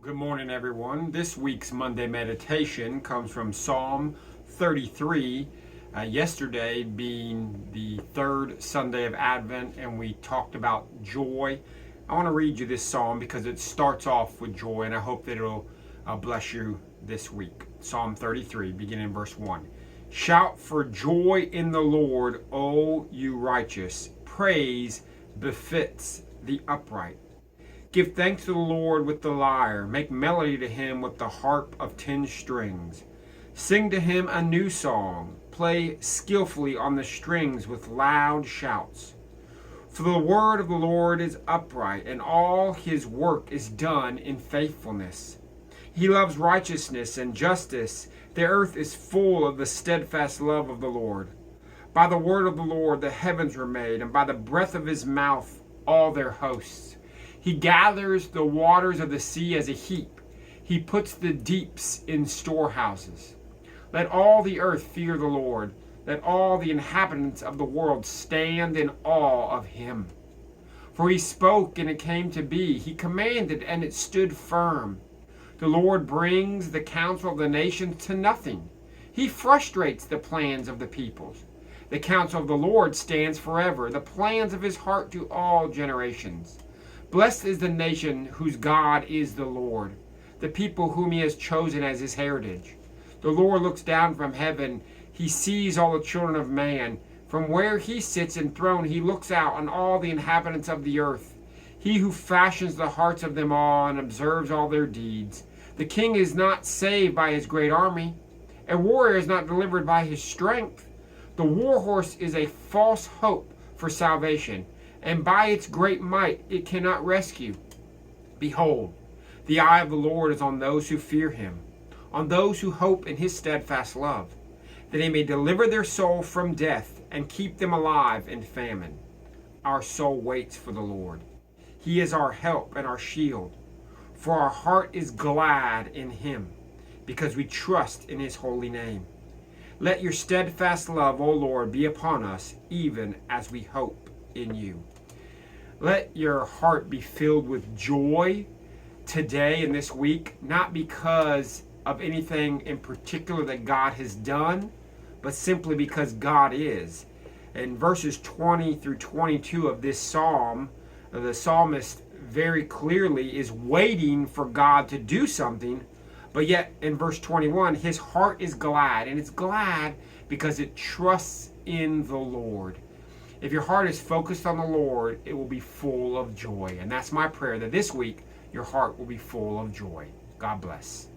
Good morning, everyone. This week's Monday meditation comes from Psalm 33. Yesterday being the third Sunday of Advent, and we talked about joy. I want to read you this psalm because it starts off with joy, and I hope that it'll bless you this week. Psalm 33, beginning in verse 1. Shout for joy in the Lord, O you righteous. Praise befits the upright. Give thanks to the Lord with the lyre. Make melody to him with the harp of 10 strings. Sing to him a new song. Play skillfully on the strings with loud shouts. For the word of the Lord is upright, and all his work is done in faithfulness. He loves righteousness and justice. The earth is full of the steadfast love of the Lord. By the word of the Lord the heavens were made, and by the breath of his mouth all their hosts. He gathers the waters of the sea as a heap. He puts the deeps in storehouses. Let all the earth fear the Lord. Let all the inhabitants of the world stand in awe of him. For he spoke, and it came to be. He commanded, and it stood firm. The Lord brings the counsel of the nations to nothing. He frustrates the plans of the peoples. The counsel of the Lord stands forever, the plans of his heart to all generations. Blessed is the nation whose God is the Lord, the people whom he has chosen as his heritage. The Lord looks down from heaven. He sees all the children of man. From where he sits enthroned, he looks out on all the inhabitants of the earth. He who fashions the hearts of them all and observes all their deeds. The king is not saved by his great army. A warrior is not delivered by his strength. The war horse is a false hope for salvation, and by its great might it cannot rescue. Behold, the eye of the Lord is on those who fear him, on those who hope in his steadfast love, that he may deliver their soul from death and keep them alive in famine. Our soul waits for the Lord. He is our help and our shield, for our heart is glad in him, because we trust in his holy name. Let your steadfast love, O Lord, be upon us, even as we hope in you. Let your heart be filled with joy today and this week, not because of anything in particular that God has done, but simply because God is. In verses 20 through 22 of this psalm, the psalmist very clearly is waiting for God to do something, but yet in verse 21, his heart is glad, and it's glad because it trusts in the Lord. If your heart is focused on the Lord, it will be full of joy. And that's my prayer, that this week your heart will be full of joy. God bless.